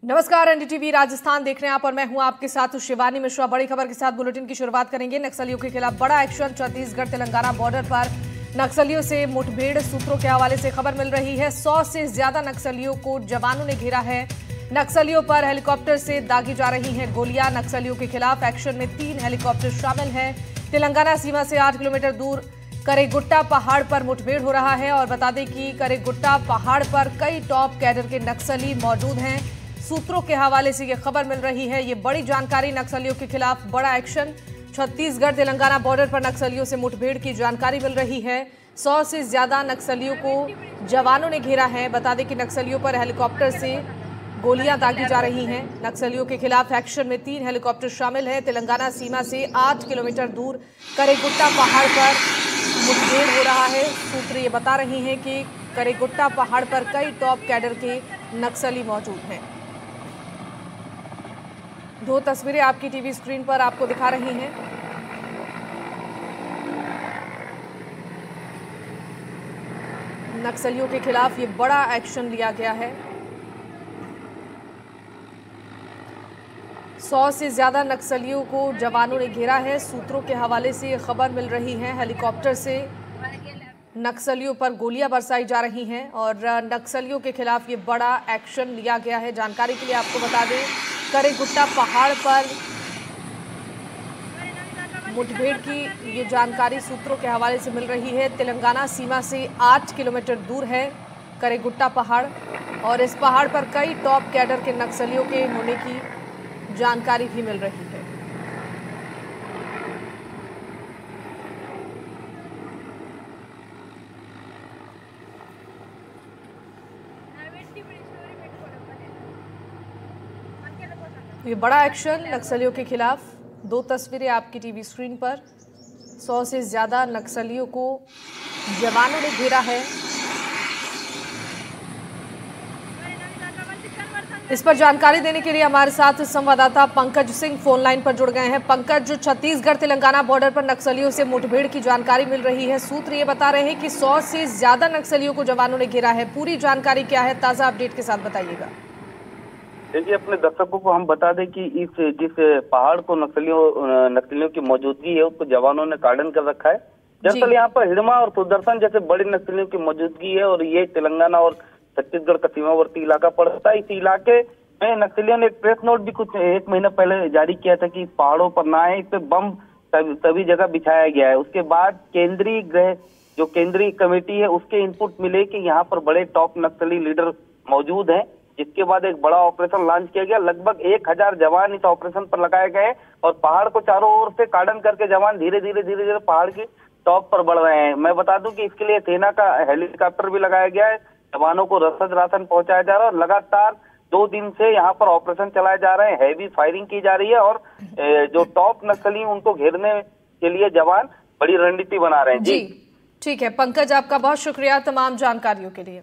नमस्कार, एनडीटीवी राजस्थान देख रहे हैं आप और मैं हूं आपके साथ शिवानी मिश्रा। बड़ी खबर के साथ बुलेटिन की शुरुआत करेंगे। नक्सलियों के खिलाफ बड़ा एक्शन। छत्तीसगढ़ तेलंगाना बॉर्डर पर नक्सलियों से मुठभेड़। सूत्रों के हवाले से खबर मिल रही है 100 से ज्यादा नक्सलियों को जवानों ने घेरा है। नक्सलियों पर हेलीकॉप्टर से दागी जा रही हैं गोलियां। नक्सलियों के खिलाफ एक्शन में 3 हेलीकॉप्टर शामिल हैं। तेलंगाना सीमा से 8 किलोमीटर दूर करेगुट्टा पहाड़ पर मुठभेड़ हो रहा है। और बता दें कि करेगुट्टा पहाड़ पर कई टॉप कैडर के नक्सली मौजूद हैं। सूत्रों के हवाले से यह खबर मिल रही है। ये बड़ी जानकारी। नक्सलियों के खिलाफ बड़ा एक्शन। छत्तीसगढ़ तेलंगाना बॉर्डर पर नक्सलियों से मुठभेड़ की जानकारी मिल रही है। 100 से ज्यादा नक्सलियों को जवानों ने घेरा है। बता दें कि नक्सलियों पर हेलीकॉप्टर से गोलियां दागी जा रही हैं। नक्सलियों के खिलाफ एक्शन में 3 हेलीकॉप्टर शामिल है। तेलंगाना सीमा से 8 किलोमीटर दूर करेगुट्टा पहाड़ पर मुठभेड़ हो रहा है। सूत्र ये बता रहे हैं कि करेगुट्टा पहाड़ पर कई टॉप कैडर के नक्सली मौजूद हैं। 2 तस्वीरें आपकी टीवी स्क्रीन पर आपको दिखा रही हैं। नक्सलियों के खिलाफ ये बड़ा एक्शन लिया गया है। 100 से ज्यादा नक्सलियों को जवानों ने घेरा है। सूत्रों के हवाले से ये खबर मिल रही है। हेलीकॉप्टर से नक्सलियों पर गोलियां बरसाई जा रही हैं और नक्सलियों के खिलाफ ये बड़ा एक्शन लिया गया है। जानकारी के लिए आपको बता दें, करेगुट्टा पहाड़ पर मुठभेड़ की ये जानकारी सूत्रों के हवाले से मिल रही है। तेलंगाना सीमा से 8 किलोमीटर दूर है करेगुट्टा पहाड़ और इस पहाड़ पर कई टॉप कैडर के नक्सलियों के होने की जानकारी भी मिल रही है। ये बड़ा एक्शन नक्सलियों के खिलाफ। 2 तस्वीरें आपकी टीवी स्क्रीन पर। 100 से ज्यादा नक्सलियों को जवानों ने घेरा है। इस पर जानकारी देने के लिए हमारे साथ संवाददाता पंकज सिंह फोन लाइन पर जुड़ गए हैं। पंकज, जो छत्तीसगढ़ तेलंगाना बॉर्डर पर नक्सलियों से मुठभेड़ की जानकारी मिल रही है, सूत्र ये बता रहे हैं कि 100 से ज्यादा नक्सलियों को जवानों ने घेरा है। पूरी जानकारी क्या है, ताजा अपडेट के साथ बताइएगा। देखिए, अपने दर्शकों को हम बता दें कि जिस पहाड़ को नक्सलियों की मौजूदगी है उसको जवानों ने कार्डन कर रखा है। दरअसल यहाँ पर हिडमा और सुदर्शन जैसे बड़े नक्सलियों की मौजूदगी है और ये तेलंगाना और छत्तीसगढ़ का सीमावर्ती इलाका पड़ता है। इस इलाके में नक्सलियों ने एक प्रेस नोट भी कुछ 1 महीना पहले जारी किया था कि इस पहाड़ों पर ना आए, इस पे बम सभी जगह बिछाया गया है। उसके बाद केंद्रीय कमेटी है उसके इनपुट मिले कि यहाँ पर बड़े टॉप नक्सली लीडर मौजूद हैं, जिसके बाद एक बड़ा ऑपरेशन लॉन्च किया गया। लगभग 1000 जवान इस ऑपरेशन पर लगाए गए और पहाड़ को चारों ओर से कार्डन करके जवान धीरे धीरे पहाड़ की टॉप पर बढ़ रहे हैं। मैं बता दूं कि इसके लिए सेना का हेलीकॉप्टर भी लगाया गया है। जवानों को रसद राशन पहुंचाया जा रहा है और लगातार 2 दिन से यहाँ पर ऑपरेशन चलाए जा रहे हैं। हैवी फायरिंग की जा रही है और जो टॉप नक्सली उनको घेरने के लिए जवान बड़ी रणनीति बना रहे हैं। जी ठीक है पंकज, आपका बहुत शुक्रिया तमाम जानकारियों के लिए।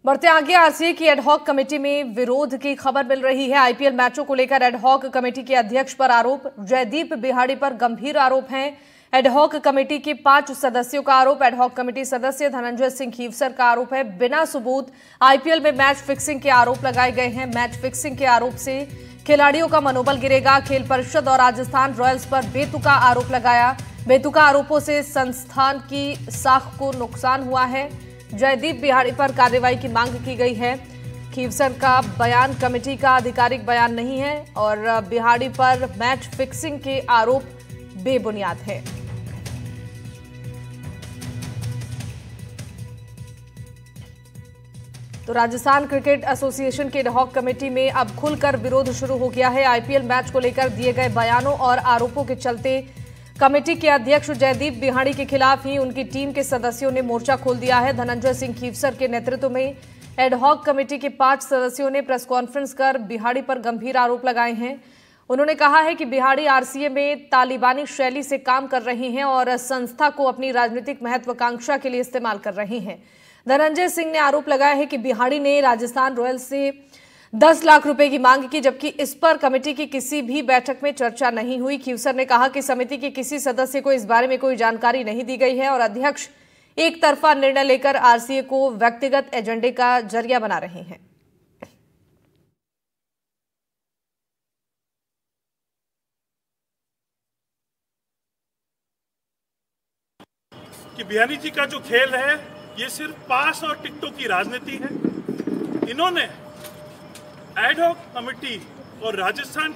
बढ़ते आगे, आरसीए की एडहॉक कमेटी में विरोध की खबर मिल रही है। आईपीएल मैचों को लेकर एडहॉक कमेटी के अध्यक्ष पर आरोप। जयदीप बिहाड़ी पर गंभीर आरोप हैं। एडहॉक कमेटी के 5 सदस्यों का आरोप। एडहॉक कमेटी सदस्य धनंजय सिंह खीवसर का आरोप है, बिना सबूत आईपीएल में मैच फिक्सिंग के आरोप लगाए गए हैं। मैच फिक्सिंग के आरोप से खिलाड़ियों का मनोबल गिरेगा। खेल परिषद और राजस्थान रॉयल्स पर बेतुका आरोप लगाया। बेतुका आरोपों से संस्थान की साख को नुकसान हुआ है। जयदीप बिहाड़ी पर कार्रवाई की मांग की गई है। खीवसर का बयान कमेटी का आधिकारिक बयान नहीं है और बिहाड़ी पर मैच फिक्सिंग के आरोप बेबुनियाद है। तो राजस्थान क्रिकेट एसोसिएशन के एडहॉक कमेटी में अब खुलकर विरोध शुरू हो गया है। आईपीएल मैच को लेकर दिए गए बयानों और आरोपों के चलते कमेटी के अध्यक्ष जयदीप बिहाड़ी के खिलाफ ही उनकी टीम के सदस्यों ने मोर्चा खोल दिया है। धनंजय सिंह खीवसर के नेतृत्व में एडहॉक कमेटी के 5 सदस्यों ने प्रेस कॉन्फ्रेंस कर बिहाड़ी पर गंभीर आरोप लगाए हैं। उन्होंने कहा है कि बिहाड़ी आरसीए में तालिबानी शैली से काम कर रही हैं और संस्था को अपनी राजनीतिक महत्वाकांक्षा के लिए इस्तेमाल कर रही हैं। धनंजय सिंह ने आरोप लगाया है कि बिहाड़ी ने राजस्थान रॉयल्स से 10 लाख रुपए की मांग की, जबकि इस पर कमेटी की किसी भी बैठक में चर्चा नहीं हुई। खीवसर ने कहा कि समिति के किसी सदस्य को इस बारे में कोई जानकारी नहीं दी गई है और अध्यक्ष एक तरफा निर्णय लेकर आरसीए को व्यक्तिगत एजेंडे का जरिया बना रहे हैं। कि बिहारी जी का जो खेल है ये सिर्फ पास और टिकटों की राजनीति है। इन्होंने एडहॉक कमेटी और राजस्थान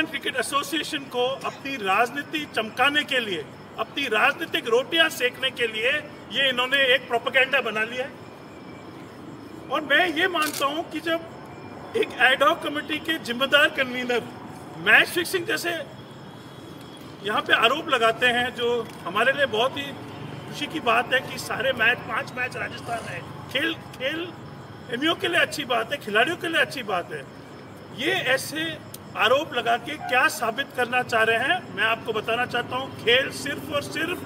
क्रिकेट एसोसिएशन को अपनी राजनीति चमकाने के लिए, अपनी राजनीतिक रोटियां सेकने के लिए ये इन्होंने एक प्रोपेगेंडा बना लिया है। और मैं ये मानता हूं कि जब एक एडहॉक कमेटी के जिम्मेदार कन्वीनर मैच फिक्सिंग जैसे यहाँ पे आरोप लगाते हैं, जो हमारे लिए बहुत ही खुशी की बात है कि सारे मैच 5 मैच राजस्थान है। खेल एमयू के लिए अच्छी बात है, खिलाड़ियों के लिए अच्छी बात है। ये ऐसे आरोप लगा के क्या साबित करना चाह रहे हैं, मैं आपको बताना चाहता हूँ, खेल सिर्फ और सिर्फ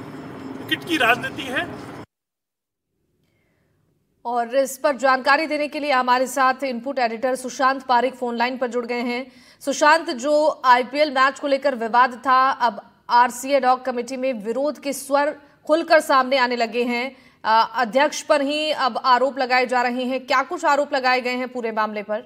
क्रिकेट की राजनीति है। और इस पर जानकारी देने के लिए हमारे साथ input editor Sushant Parik phone line पर जुड़ गए हैं। सुशांत, जो आईपीएल मैच को लेकर विवाद था, अब आरसीए एडहॉक कमेटी में विरोध के स्वर खुलकर सामने आने लगे हैं। अध्यक्ष पर ही अब आरोप लगाए जा रहे हैं। क्या कुछ आरोप लगाए गए हैं पूरे मामले पर?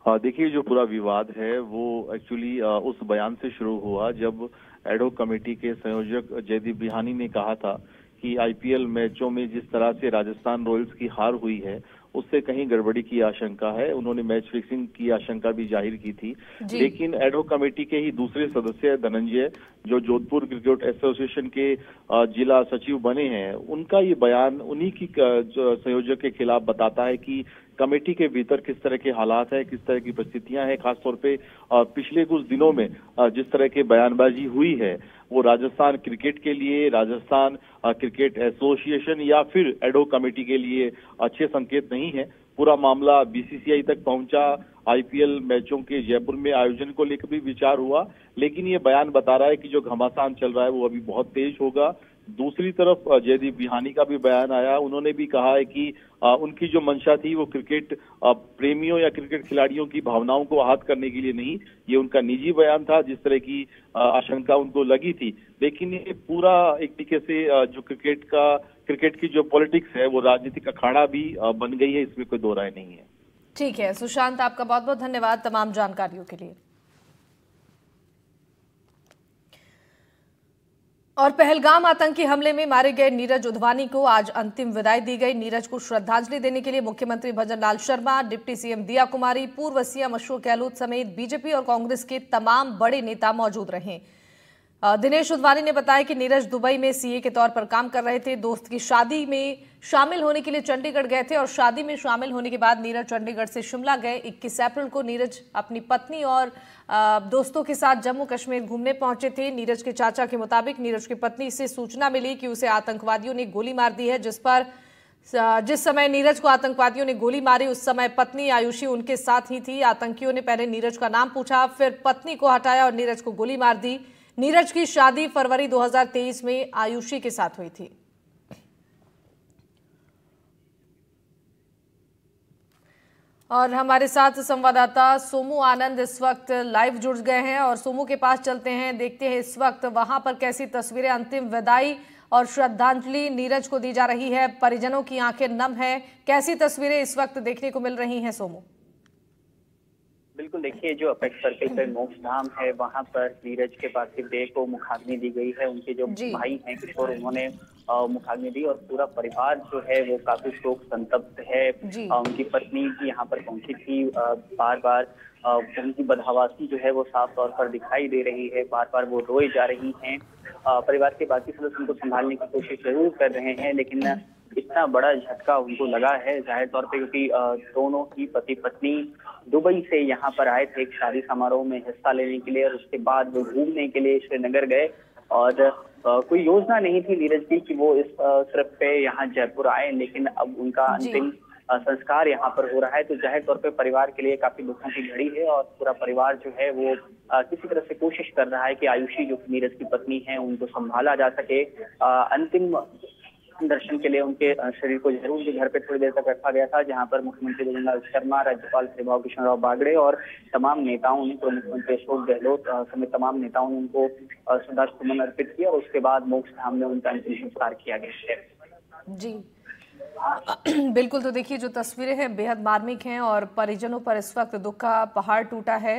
देखिए, जो पूरा विवाद है वो एक्चुअली उस बयान से शुरू हुआ जब एडहॉक कमेटी के संयोजक जयदीप बिहानी ने कहा था कि आईपीएल मैचों में जिस तरह से राजस्थान रॉयल्स की हार हुई है उससे कहीं गड़बड़ी की आशंका है। उन्होंने मैच फिक्सिंग की आशंका भी जाहिर की थी। लेकिन एडहॉक कमेटी के ही दूसरे सदस्य धनंजय, जो जोधपुर क्रिकेट एसोसिएशन के जिला सचिव बने हैं, उनका ये बयान उन्हीं की संयोजक के खिलाफ बताता है कि कमेटी के भीतर किस तरह के हालात है, किस तरह की परिस्थितियां हैं। खासतौर पे पिछले कुछ दिनों में जिस तरह की बयानबाजी हुई है वो राजस्थान क्रिकेट के लिए, राजस्थान क्रिकेट एसोसिएशन या फिर एडहॉक कमेटी के लिए अच्छे संकेत नहीं है। पूरा मामला बीसीसीआई तक पहुंचा। आईपीएल मैचों के जयपुर में आयोजन को लेकर भी विचार हुआ, लेकिन ये बयान बता रहा है कि जो घमासान चल रहा है वो अभी बहुत तेज होगा। दूसरी तरफ जयदीप बिहानी का भी बयान आया। उन्होंने भी कहा है कि उनकी जो मंशा थी वो क्रिकेट प्रेमियों या क्रिकेट खिलाड़ियों की भावनाओं को आहत करने के लिए नहीं, ये उनका निजी बयान था जिस तरह की आशंका उनको लगी थी। लेकिन ये पूरा एक तरीके से जो क्रिकेट की जो पॉलिटिक्स है वो राजनीतिक अखाड़ा भी बन गई है, इसमें कोई दो राय नहीं है। ठीक है सुशांत, आपका बहुत बहुत धन्यवाद तमाम जानकारियों के लिए। और पहलगाम आतंकी हमले में मारे गए नीरज उधवानी को आज अंतिम विदाई दी गई। नीरज को श्रद्धांजलि देने के लिए मुख्यमंत्री भजनलाल शर्मा, डिप्टी सीएम दिया कुमारी, पूर्व सीएम अशोक गहलोत समेत बीजेपी और कांग्रेस के तमाम बड़े नेता मौजूद रहे। दिनेश उधवानी ने बताया कि नीरज दुबई में सीए के तौर पर काम कर रहे थे। दोस्त की शादी में शामिल होने के लिए चंडीगढ़ गए थे और शादी में शामिल होने के बाद नीरज चंडीगढ़ से शिमला गए। 21 अप्रैल को नीरज अपनी पत्नी और दोस्तों के साथ जम्मू कश्मीर घूमने पहुंचे थे। नीरज के चाचा के मुताबिक नीरज की पत्नी से सूचना मिली कि उसे आतंकवादियों ने गोली मार दी है। जिस समय नीरज को आतंकवादियों ने गोली मारी उस समय पत्नी आयुषी उनके साथ ही थी। आतंकियों ने पहले नीरज का नाम पूछा, फिर पत्नी को हटाया और नीरज को गोली मार दी। नीरज की शादी फरवरी 2023 में आयुषी के साथ हुई थी। और हमारे साथ संवाददाता सोमू आनंद इस वक्त लाइव जुड़ गए हैं और सोमू के पास चलते हैं, देखते हैं इस वक्त वहां पर कैसी तस्वीरें, अंतिम विदाई और श्रद्धांजलि नीरज को दी जा रही है। परिजनों की आंखें नम है, कैसी तस्वीरें इस वक्त देखने को मिल रही हैं सोमू? बिल्कुल, देखिए जो अपेक्स सर्कल पे मोक्ष धाम है वहां पर नीरज के पार्थिव देह को मुखाग्नि दी गई है। उनके जो भाई हैं किशोर, उन्होंने मुखाग्नि दी और पूरा परिवार जो है वो काफी शोक संतप्त है। उनकी पत्नी भी यहाँ पर पहुंची थी, बार बार उनकी बदहवासी जो है वो साफ तौर पर दिखाई दे रही है, बार बार वो रोए जा रही हैं। परिवार के बाकी सदस्य उनको संभालने की कोशिश जरूर कर रहे हैं, लेकिन इतना बड़ा झटका उनको लगा है जाहिर तौर पे, क्योंकि दोनों ही पति पत्नी दुबई से यहाँ पर आए थे एक शादी समारोह में हिस्सा लेने के लिए और उसके बाद वो घूमने के लिए श्रीनगर गए और कोई योजना नहीं थी नीरज की कि वो इस ट्रिप पे यहाँ जयपुर आए, लेकिन अब उनका अंतिम संस्कार यहाँ पर हो रहा है। तो जाहिर तौर पे परिवार के लिए काफी दुखों की घड़ी है और पूरा परिवार जो है वो किसी तरह से कोशिश कर रहा है कि आयुषी जो नीरज की पत्नी है उनको संभाला जा सके। अंतिम दर्शन के लिए उनके शरीर को जरूर घर पे थोड़ी देर तक रखा गया था, जहां पर मुख्यमंत्री भजनलाल शर्मा, राज्यपाल श्री भाव कृष्ण राव बागड़े और तमाम नेताओं ने, पूर्व मुख्यमंत्री अशोक गहलोत समेत तमाम नेताओं ने उनको श्रद्धासुमन अर्पित किया और उसके बाद मोक्ष धाम में उनका अंतिम संस्कार किया गया है। जी बिल्कुल, तो देखिए जो तस्वीरें हैं बेहद मार्मिक हैं और परिजनों पर इस वक्त दुख का पहाड़ टूटा है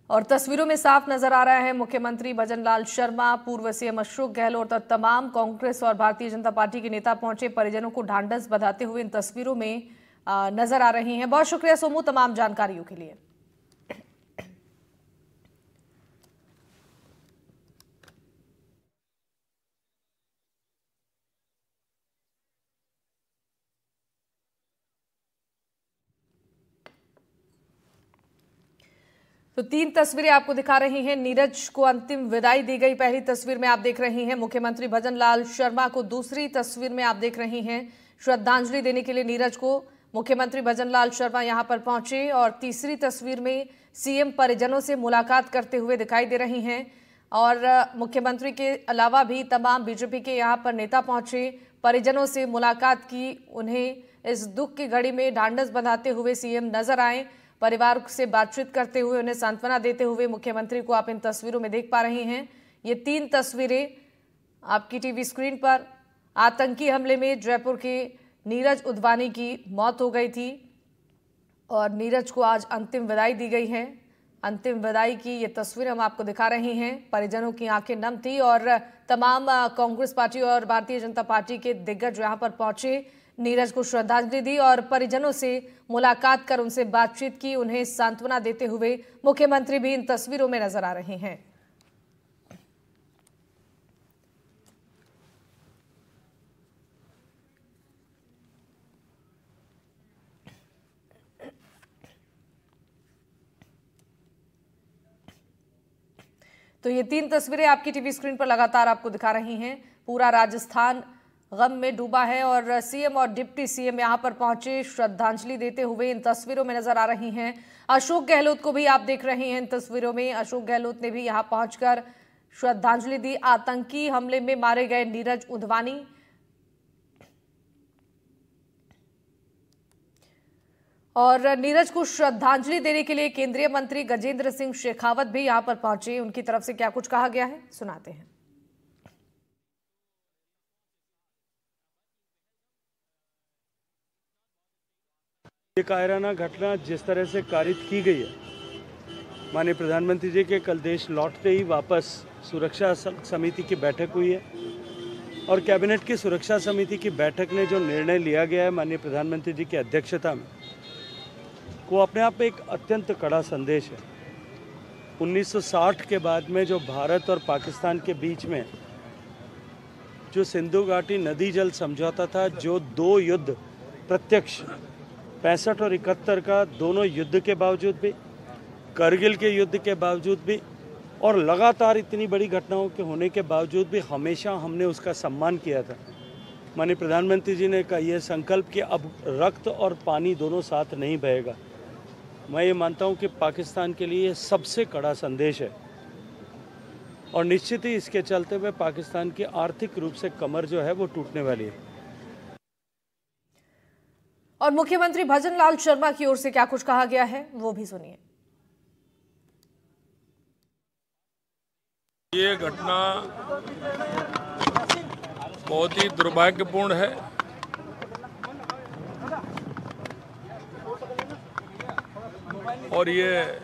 और तस्वीरों में साफ नजर आ रहा है मुख्यमंत्री भजनलाल शर्मा, पूर्व सीएम अशोक गहलोत और तमाम कांग्रेस और भारतीय जनता पार्टी के नेता पहुंचे परिजनों को ढांढस बंधाते हुए इन तस्वीरों में नजर आ रही हैं। बहुत शुक्रिया सोमू तमाम जानकारियों के लिए। तो 3 तस्वीरें आपको दिखा रही हैं। नीरज को अंतिम विदाई दी गई, पहली तस्वीर में आप देख रही हैं मुख्यमंत्री भजनलाल शर्मा को, दूसरी तस्वीर में आप देख रही हैं श्रद्धांजलि देने के लिए नीरज को मुख्यमंत्री भजनलाल शर्मा यहां पर पहुंचे और तीसरी तस्वीर में सीएम परिजनों से मुलाकात करते हुए दिखाई दे रही हैं और मुख्यमंत्री के अलावा भी तमाम बीजेपी के यहां पर नेता पहुंचे, परिजनों से मुलाकात की, उन्हें इस दुख की घड़ी में ढांढस बंधाते हुए सीएम नजर आए, परिवार से बातचीत करते हुए उन्हें सांत्वना देते हुए मुख्यमंत्री को आप इन तस्वीरों में देख पा रही हैं। ये 3 तस्वीरें आपकी टीवी स्क्रीन पर। आतंकी हमले में जयपुर के नीरज उधवानी की मौत हो गई थी और नीरज को आज अंतिम विदाई दी गई है। अंतिम विदाई की ये तस्वीर हम आपको दिखा रहे हैं। परिजनों की आंखें नम थी और तमाम कांग्रेस पार्टी और भारतीय जनता पार्टी के दिग्गज यहां पर पहुंचे, नीरज को श्रद्धांजलि दी और परिजनों से मुलाकात कर उनसे बातचीत की, उन्हें सांत्वना देते हुए मुख्यमंत्री भी इन तस्वीरों में नजर आ रहे हैं। तो ये 3 तस्वीरें आपकी टीवी स्क्रीन पर लगातार आपको दिखा रही हैं। पूरा राजस्थान गम में डूबा है और सीएम और डिप्टी सीएम यहां पर पहुंचे, श्रद्धांजलि देते हुए इन तस्वीरों में नजर आ रही हैं। अशोक गहलोत को भी आप देख रहे हैं इन तस्वीरों में। अशोक गहलोत ने भी यहां पहुंचकर श्रद्धांजलि दी। आतंकी हमले में मारे गए नीरज उधवानी और नीरज को श्रद्धांजलि देने के लिए केंद्रीय मंत्री गजेंद्र सिंह शेखावत भी यहां पर पहुंचे। उनकी तरफ से क्या कुछ कहा गया है, सुनाते हैं। ये कायराना घटना जिस तरह से कारित की गई है, माननीय प्रधानमंत्री जी के कल देश लौटते ही वापस सुरक्षा समिति की बैठक हुई है और कैबिनेट की सुरक्षा समिति की बैठक ने जो निर्णय लिया गया है माननीय प्रधानमंत्री जी की अध्यक्षता में, वो अपने आप में एक अत्यंत कड़ा संदेश है। 1960 के बाद में जो भारत और पाकिस्तान के बीच में जो सिंधु घाटी नदी जल समझौता था, जो 2 युद्ध प्रत्यक्ष 65 और 71 का, दोनों युद्ध के बावजूद भी, करगिल के युद्ध के बावजूद भी और लगातार इतनी बड़ी घटनाओं के होने के बावजूद भी हमेशा हमने उसका सम्मान किया था। माननीय प्रधानमंत्री जी ने कहा यह संकल्प कि अब रक्त और पानी दोनों साथ नहीं बहेगा। मैं ये मानता हूं कि पाकिस्तान के लिए सबसे कड़ा संदेश है और निश्चित ही इसके चलते हुए पाकिस्तान की आर्थिक रूप से कमर जो है वो टूटने वाली है। और मुख्यमंत्री भजनलाल शर्मा की ओर से क्या कुछ कहा गया है वो भी सुनिए। ये घटना बहुत ही दुर्भाग्यपूर्ण है और ये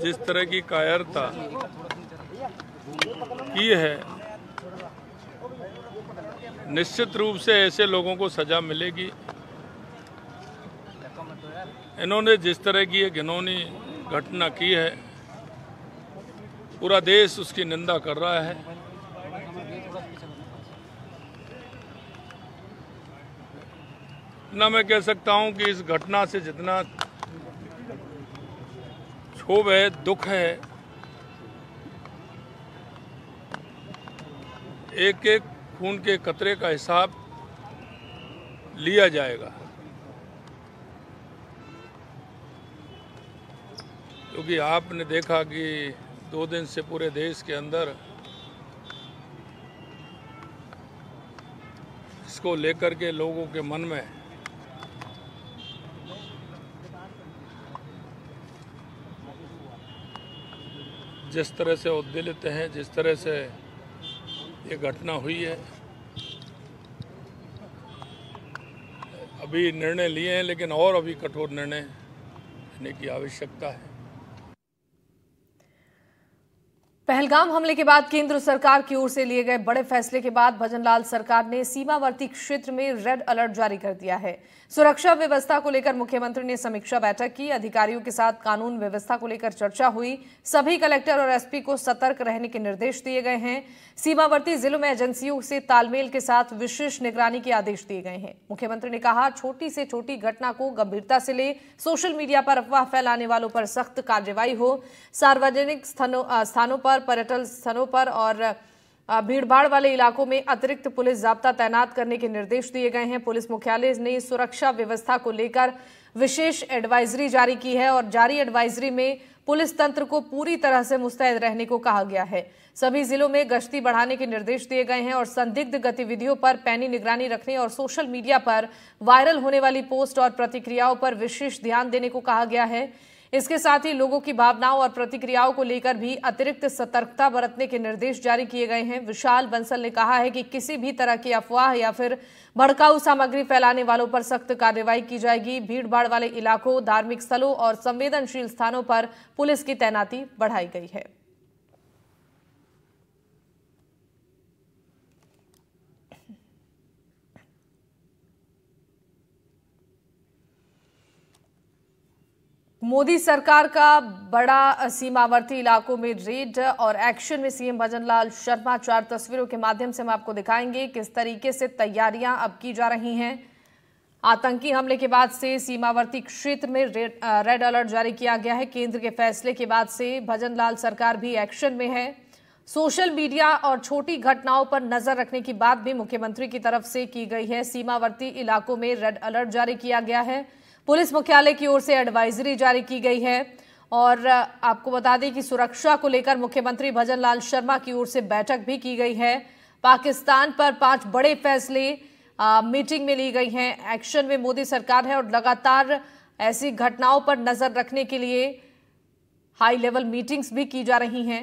जिस तरह की कायरता की है, निश्चित रूप से ऐसे लोगों को सजा मिलेगी। इन्होंने जिस तरह की ये घिनौनी घटना की है, पूरा देश उसकी निंदा कर रहा है। ना मैं कह सकता हूं कि इस घटना से जितना क्षोभ है, दुख है, एक एक खून के कतरे का हिसाब लिया जाएगा, क्योंकि आपने देखा कि 2 दिन से पूरे देश के अंदर जिसको लेकर के लोगों के मन में जिस तरह से उद्वेलित हैं, जिस तरह से ये घटना हुई है, अभी निर्णय लिए हैं, लेकिन और अभी कठोर निर्णय लेने की आवश्यकता है। पहलगाम हमले के बाद केंद्र सरकार की ओर से लिए गए बड़े फैसले के बाद भजनलाल सरकार ने सीमावर्ती क्षेत्र में रेड अलर्ट जारी कर दिया है। सुरक्षा व्यवस्था को लेकर मुख्यमंत्री ने समीक्षा बैठक की। अधिकारियों के साथ कानून व्यवस्था को लेकर चर्चा हुई। सभी कलेक्टर और एसपी को सतर्क रहने के निर्देश दिए गए हैं। सीमावर्ती जिलों में एजेंसियों से तालमेल के साथ विशेष निगरानी के आदेश दिए गए हैं। मुख्यमंत्री ने कहा, छोटी से छोटी घटना को गंभीरता से ले, सोशल मीडिया पर अफवाह फैलाने वालों पर सख्त कार्रवाई हो। सार्वजनिक स्थानों पर, पर्यटन स्थलों पर और भीड़भाड़ वाले इलाकों में अतिरिक्त पुलिस जाब्ता तैनात करने के निर्देश दिए गए हैं। पुलिस मुख्यालय ने सुरक्षा व्यवस्था को लेकर विशेष एडवाइजरी जारी की है और जारी एडवाइजरी में पुलिस तंत्र को पूरी तरह से मुस्तैद रहने को कहा गया है। सभी जिलों में गश्ती बढ़ाने के निर्देश दिए गए हैं और संदिग्ध गतिविधियों पर पैनी निगरानी रखने और सोशल मीडिया पर वायरल होने वाली पोस्ट और प्रतिक्रियाओं पर विशेष ध्यान देने को कहा गया है। इसके साथ ही लोगों की भावनाओं और प्रतिक्रियाओं को लेकर भी अतिरिक्त सतर्कता बरतने के निर्देश जारी किए गए हैं। विशाल बंसल ने कहा है कि किसी भी तरह की अफवाह या फिर भड़काऊ सामग्री फैलाने वालों पर सख्त कार्रवाई की जाएगी। भीड़भाड़ वाले इलाकों, धार्मिक स्थलों और संवेदनशील स्थानों पर पुलिस की तैनाती बढ़ाई गई है। मोदी सरकार का बड़ा सीमावर्ती इलाकों में रेड और एक्शन में सीएम भजनलाल शर्मा। 4 तस्वीरों के माध्यम से हम आपको दिखाएंगे किस तरीके से तैयारियां अब की जा रही हैं। आतंकी हमले के बाद से सीमावर्ती क्षेत्र में रेड अलर्ट जारी किया गया है। केंद्र के फैसले के बाद से भजनलाल सरकार भी एक्शन में है। सोशल मीडिया और छोटी घटनाओं पर नजर रखने की बात भी मुख्यमंत्री की तरफ से की गई है। सीमावर्ती इलाकों में रेड अलर्ट जारी किया गया है। पुलिस मुख्यालय की ओर से एडवाइजरी जारी की गई है और आपको बता दें कि सुरक्षा को लेकर मुख्यमंत्री भजनलाल शर्मा की ओर से बैठक भी की गई है। पाकिस्तान पर 5 बड़े फैसले मीटिंग में ली गई हैं। एक्शन में मोदी सरकार है और लगातार ऐसी घटनाओं पर नजर रखने के लिए हाई लेवल मीटिंग्स भी की जा रही हैं।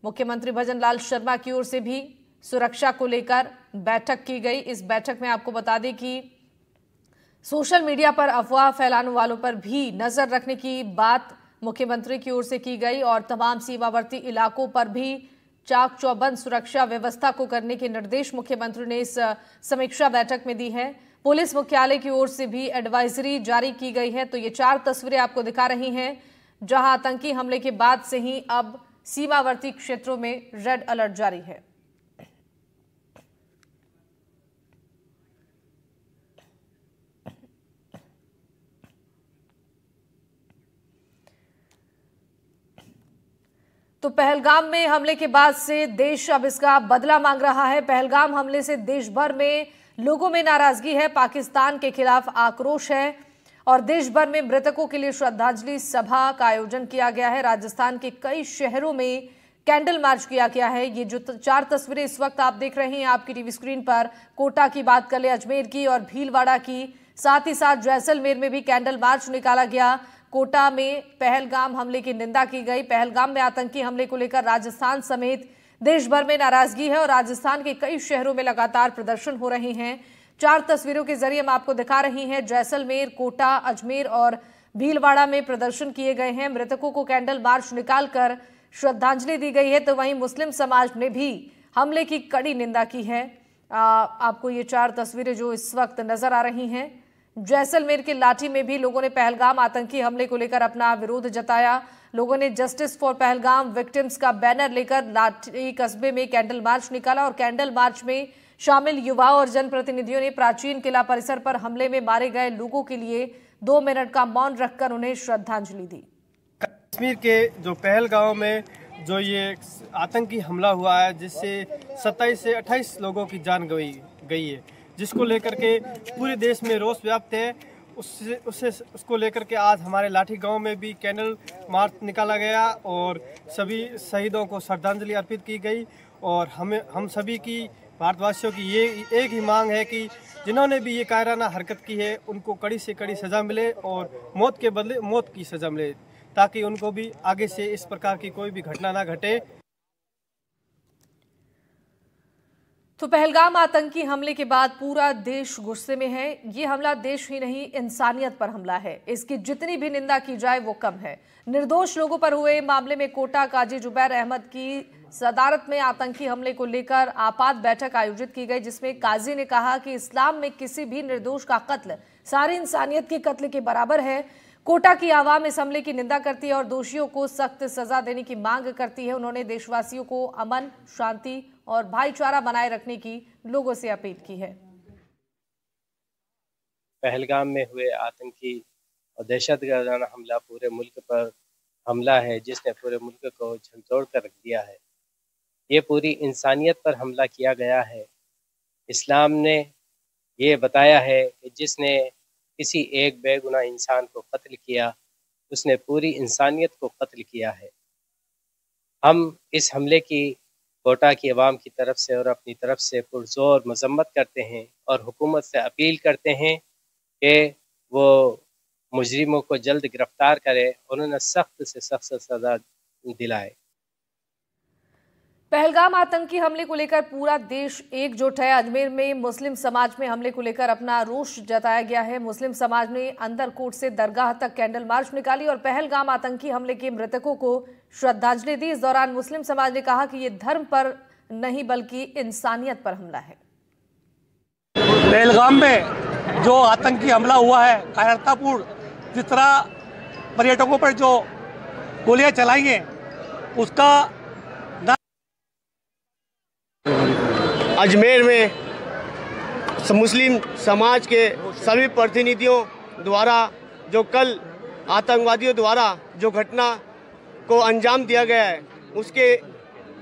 मुख्यमंत्री भजनलाल शर्मा की ओर से भी सुरक्षा को लेकर बैठक की गई। इस बैठक में आपको बता दें कि सोशल मीडिया पर अफवाह फैलाने वालों पर भी नजर रखने की बात मुख्यमंत्री की ओर से की गई और तमाम सीमावर्ती इलाकों पर भी चाक चौबंद सुरक्षा व्यवस्था को करने के निर्देश मुख्यमंत्री ने इस समीक्षा बैठक में दी है। पुलिस मुख्यालय की ओर से भी एडवाइजरी जारी की गई है। तो ये 4 तस्वीरें आपको दिखा रही हैं जहां आतंकी हमले के बाद से ही अब सीमावर्ती क्षेत्रों में रेड अलर्ट जारी है। तो पहलगाम में हमले के बाद से देश अब इसका बदला मांग रहा है। पहलगाम हमले से देश भर में लोगों में नाराजगी है, पाकिस्तान के खिलाफ आक्रोश है और देश भर में मृतकों के लिए श्रद्धांजलि सभा का आयोजन किया गया है। राजस्थान के कई शहरों में कैंडल मार्च किया गया है। ये जो 4 तस्वीरें इस वक्त आप देख रहे हैं आपकी टीवी स्क्रीन पर, कोटा की बात कर ले, अजमेर की और भीलवाड़ा की, साथ ही साथ जैसलमेर में भी कैंडल मार्च निकाला गया। कोटा में पहलगाम हमले की निंदा की गई। पहलगाम में आतंकी हमले को लेकर राजस्थान समेत देश भर में नाराजगी है और राजस्थान के कई शहरों में लगातार प्रदर्शन हो रहे हैं। 4 तस्वीरों के जरिए हम आपको दिखा रही हैं। जैसलमेर, कोटा, अजमेर और भीलवाड़ा में प्रदर्शन किए गए हैं। मृतकों को कैंडल मार्च निकालकर श्रद्धांजलि दी गई है। तो वहीं मुस्लिम समाज ने भी हमले की कड़ी निंदा की है। आपको ये 4 तस्वीरें जो इस वक्त नजर आ रही हैं, जैसलमेर के लाठी में भी लोगों ने पहलगाम आतंकी हमले को लेकर अपना विरोध जताया। लोगों ने जस्टिस फॉर पहलगाम विक्टिम्स का बैनर लेकर लाठी कस्बे में कैंडल मार्च निकाला और कैंडल मार्च में शामिल युवाओं और जनप्रतिनिधियों ने प्राचीन किला परिसर पर हमले में मारे गए लोगों के लिए 2 मिनट का मौन रखकर उन्हें श्रद्धांजलि दी। कश्मीर के जो पहलगाम में जो ये आतंकी हमला हुआ है, जिससे 27 से 28 लोगों की जान गई है, जिसको लेकर के पूरे देश में रोष व्याप्त है। उसको लेकर के आज हमारे लाठी गांव में भी कैंडल मार्च निकाला गया और सभी शहीदों को श्रद्धांजलि अर्पित की गई। और हम सभी की भारतवासियों की ये एक ही मांग है कि जिन्होंने भी ये कायराना हरकत की है उनको कड़ी से कड़ी सज़ा मिले और मौत के बदले मौत की सज़ा मिले, ताकि उनको भी आगे से इस प्रकार की कोई भी घटना ना घटे। तो पहलगाम आतंकी हमले के बाद पूरा देश गुस्से में है। ये हमला देश ही नहीं इंसानियत पर हमला है। इसकी जितनी भी निंदा की जाए वो कम है। निर्दोष लोगों पर हुए मामले में कोटा काजी जुबैर अहमद की सदारत में आतंकी हमले को लेकर आपात बैठक आयोजित की गई, जिसमें काजी ने कहा कि इस्लाम में किसी भी निर्दोष का कत्ल सारी इंसानियत के कत्ल के बराबर है। कोटा की आवाम इस हमले की निंदा करती है और दोषियों को सख्त सजा देने की मांग करती है। उन्होंने देशवासियों को अमन, शांति और भाईचारा बनाए रखने की लोगों से अपील की है। पहलगाम में हुए आतंकी और दहशतगर्दाना हमला पूरे मुल्क पर हमला है, जिसने पूरे मुल्क को झकझोर कर रख दिया है। ये पूरी इंसानियत पर हमला किया गया है। इस्लाम ने ये बताया है कि जिसने किसी एक बेगुनाह इंसान को कत्ल किया उसने पूरी इंसानियत को कत्ल किया है। हम इस हमले की कोटा की आवाम की तरफ से और अपनी तरफ से पुरजोर मजम्मत करते हैं और हुकूमत से अपील करते हैं कि वो मुजरिमों को जल्द गिरफ्तार करे और उन्हें सख्त से सख्त सजा दिलाए। पहलगाम आतंकी हमले को लेकर पूरा देश एकजुट है। अजमेर में मुस्लिम समाज में हमले को लेकर अपना रोष जताया गया है। मुस्लिम समाज ने अंदरकोट से दरगाह तक कैंडल मार्च निकाली और पहलगाम आतंकी हमले के मृतकों को श्रद्धांजलि दी। इस दौरान मुस्लिम समाज ने कहा कि ये धर्म पर नहीं बल्कि इंसानियत पर हमला है। पहलगाम में जो आतंकी हमला हुआ है, कायरतापूर्ण जिस तरह पर्यटकों पर जो गोलियां चलाई हैं, उसका अजमेर में मुस्लिम समाज के सभी प्रतिनिधियों द्वारा जो कल आतंकवादियों द्वारा जो घटना को अंजाम दिया गया है, उसके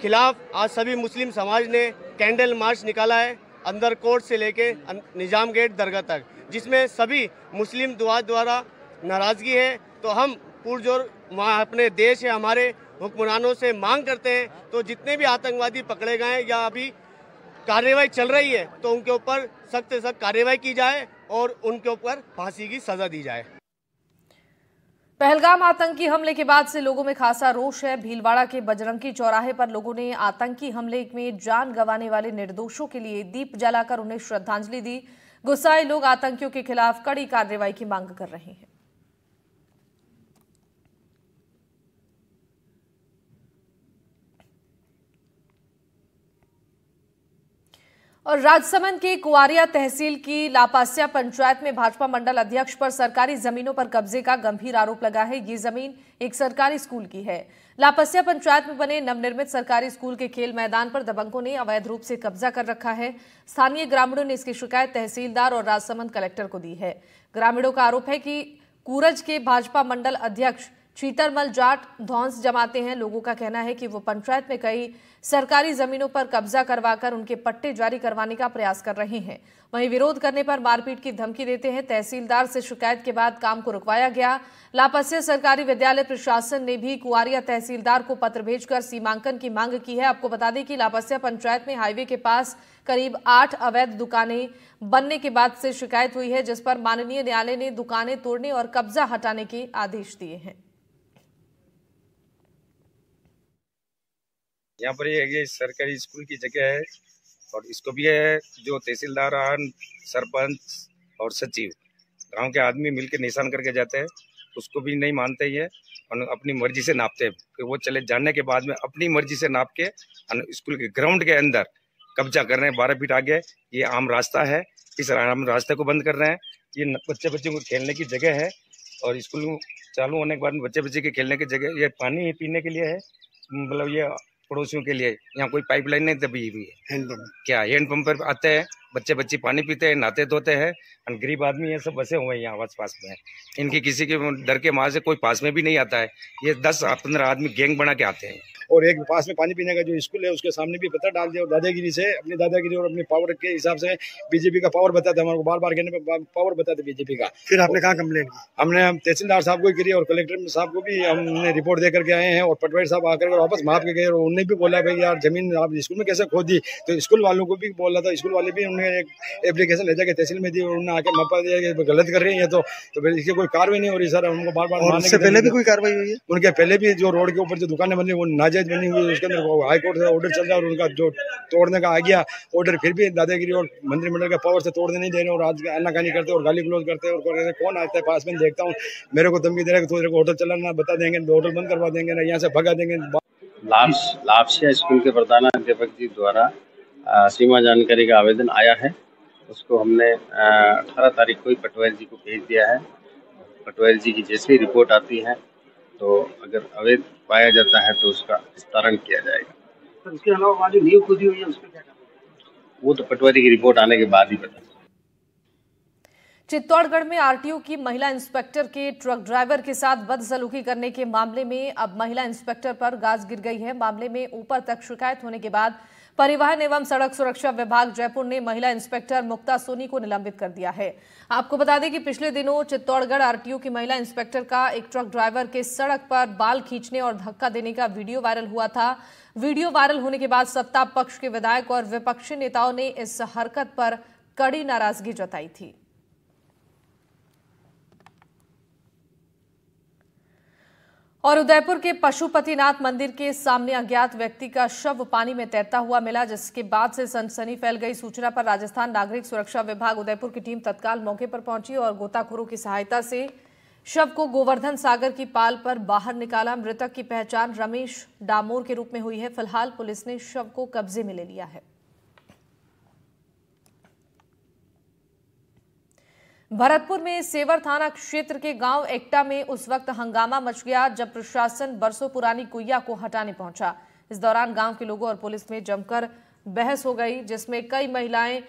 खिलाफ आज सभी मुस्लिम समाज ने कैंडल मार्च निकाला है अंदर कोर्ट से लेके निजाम गेट दरगाह तक, जिसमें सभी मुस्लिम दुआ द्वारा नाराज़गी है। तो हम पुरजोर अपने देश या हमारे हुक्मरानों से मांग करते हैं, तो जितने भी आतंकवादी पकड़े गए हैं या अभी कार्रवाई चल रही है तो उनके ऊपर सख्त से सख्त कार्रवाई की जाए और उनके ऊपर फांसी की सजा दी जाए। पहलगाम आतंकी हमले के बाद से लोगों में खासा रोष है। भीलवाड़ा के बजरंगी चौराहे पर लोगों ने आतंकी हमले में जान गंवाने वाले निर्दोषों के लिए दीप जलाकर उन्हें श्रद्धांजलि दी। गुस्साए लोग आतंकियों के खिलाफ कड़ी कार्रवाई की मांग कर रहे हैं। और राजसमंद के कुआरिया तहसील की लापास्या पंचायत में भाजपा मंडल अध्यक्ष पर सरकारी जमीनों पर कब्जे का गंभीर आरोप लगा है। ये जमीन एक सरकारी स्कूल की है। लापास्या पंचायत में बने नवनिर्मित सरकारी स्कूल के खेल मैदान पर दबंगों ने अवैध रूप से कब्जा कर रखा है। स्थानीय ग्रामीणों ने इसकी शिकायत तहसीलदार और राजसमंद कलेक्टर को दी है। ग्रामीणों का आरोप है कि कूरज के भाजपा मंडल अध्यक्ष चीतरमल जाट धौंस जमाते हैं। लोगों का कहना है कि वो पंचायत में कई सरकारी जमीनों पर कब्जा करवाकर उनके पट्टे जारी करवाने का प्रयास कर रहे हैं। वहीं विरोध करने पर मारपीट की धमकी देते हैं। तहसीलदार से शिकायत के बाद काम को रुकवाया गया। लापास्या सरकारी विद्यालय प्रशासन ने भी कुआरिया तहसीलदार को पत्र भेजकर सीमांकन की मांग की है। आपको बता दें कि लापास्या पंचायत में हाईवे के पास करीब 8 अवैध दुकानें बनने के बाद से शिकायत हुई है, जिस पर माननीय न्यायालय ने दुकानें तोड़ने और कब्जा हटाने के आदेश दिए हैं। यहाँ पर ये सरकारी स्कूल की जगह है और इसको भी है जो तहसीलदार, सरपंच और सचिव गांव के आदमी मिलकर निशान करके जाते हैं, उसको भी नहीं मानते ये और अपनी मर्जी से नापते हैं। फिर वो चले जाने के बाद में अपनी मर्जी से नाप के स्कूल के ग्राउंड के अंदर कब्जा कर रहे हैं। 12 फीट आगे ये आम रास्ता है, इस आम रास्ते को बंद कर रहे हैं। ये बच्चे को खेलने की जगह है और स्कूल चालू होने के बाद बच्चे के खेलने की जगह, ये पानी पीने के लिए है, मतलब ये पड़ोसियों के लिए। यहाँ कोई पाइपलाइन नहीं दबी हुई है। हैंडपंप पर आते हैं बच्चे पानी पीते हैं, नहाते धोते हैं और गरीब आदमी ये सब बसे हुए हैं यहाँ आस पास में। इनकी किसी के डर के मार से कोई पास में भी नहीं आता है। ये 10-15 आदमी गैंग बना के आते हैं। और एक पास में पानी पीने का जो स्कूल है उसके सामने भी पत्थर डाल दिया और दादागिरी से अपनी दादागिरी और अपनी पावर के हिसाब से बीजेपी का पावर बताते हमारे को बार कहने पे पावर बताते बीजेपी का। फिर आपने कहाँ कंप्लेंट की? हमने तहसीलदार साहब को करी और कलेक्टर साहब को भी हमने रिपोर्ट दे करके आए हैं और पटवारी साहब आकर वापस माफ के गए और उन्होंने भी बोला भाई यार जमीन आप स्कूल में कैसे खोद दी, तो स्कूल वालों को भी बोला था, स्कूल वाले भी उन्होंने एक एप्लीकेशन ले जाकर तहसील में दी और उन्होंने आके मापा दिया कि गलत कर रहे हैं तो फिर इसकी कोई कार्रवाई नहीं हो रही सर। उनको बार बार उससे पहले भी कोई कार्रवाई हुई है? उनके पहले भी जो रोड के ऊपर जो दुकानें बनी वो नाजायज बनी हुई है, उसके अंदर हाई कोर्ट से ऑर्डर चल रहा है और उनका जो तोड़ने का आ गया ऑर्डर फिर भी दादागिरी और मंत्रिमंडल के पावर से तोड़ने नहीं दे रहे और आज आनाकानी करते और गाली गलौज करते और कौन आता है पास में देखता हूँ मेरे को धमकी दे रहा है तो तेरे को होटल चलाना बता देंगे, होटल बंद करवा देंगे ना, यहाँ से भगा देंगे। लापसिया स्कूल के प्रधानाध्यापक जी द्वारा सीमा जानकारी का आवेदन आया है, उसको हमने 18 तारीख को ही पटवारी जी को भेज दिया है। पटवारी जी की जैसे ही रिपोर्ट आती है तो अगर अवैध पाया जाता है तो उसका विस्तारण किया जाएगा। तो उसके अलावा जो नींव खुदी हुई है उसका क्या करना? वो तो पटवारी की रिपोर्ट आने के बाद ही पता। चित्तौड़गढ़ में आरटीओ की महिला इंस्पेक्टर के ट्रक ड्राइवर के साथ बदसलूकी करने के मामले में अब महिला इंस्पेक्टर पर गाज गिर गई है। मामले में ऊपर तक शिकायत होने के बाद परिवहन एवं सड़क सुरक्षा विभाग जयपुर ने महिला इंस्पेक्टर मुक्ता सोनी को निलंबित कर दिया है। आपको बता दें कि पिछले दिनों चित्तौड़गढ़ आरटीओ की महिला इंस्पेक्टर का एक ट्रक ड्राइवर के सड़क पर बाल खींचने और धक्का देने का वीडियो वायरल हुआ था। वीडियो वायरल होने के बाद सत्ता पक्ष के विधायक और विपक्षी नेताओं ने इस हरकत पर कड़ी नाराजगी जताई थी। और उदयपुर के पशुपतिनाथ मंदिर के सामने अज्ञात व्यक्ति का शव पानी में तैरता हुआ मिला, जिसके बाद से सनसनी फैल गई। सूचना पर राजस्थान नागरिक सुरक्षा विभाग उदयपुर की टीम तत्काल मौके पर पहुंची और गोताखोरों की सहायता से शव को गोवर्धन सागर की पाल पर बाहर निकाला। मृतक की पहचान रमेश डामोर के रूप में हुई है। फिलहाल पुलिस ने शव को कब्जे में ले लिया है। भरतपुर में सेवर थाना क्षेत्र के गांव एकटा में उस वक्त हंगामा मच गया जब प्रशासन बरसों पुरानी कुइया को हटाने पहुंचा। इस दौरान गांव के लोगों और पुलिस में जमकर बहस हो गई, जिसमें कई महिलाएं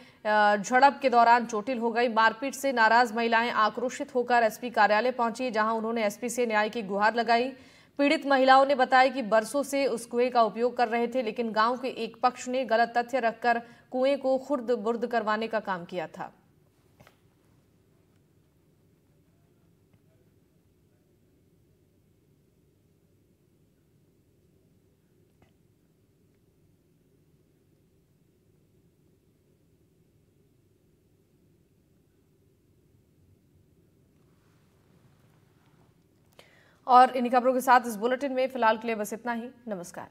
झड़प के दौरान चोटिल हो गई। मारपीट से नाराज महिलाएं आक्रोशित होकर एसपी कार्यालय पहुंची, जहां उन्होंने एसपी से न्याय की गुहार लगाई। पीड़ित महिलाओं ने बताया कि बरसों से उस कुएं का उपयोग कर रहे थे, लेकिन गांव के एक पक्ष ने गलत तथ्य रखकर कुएं को खुर्द बुर्द करवाने का काम किया था। और इन्हीं खबरों के साथ इस बुलेटिन में फिलहाल के लिए बस इतना ही। नमस्कार।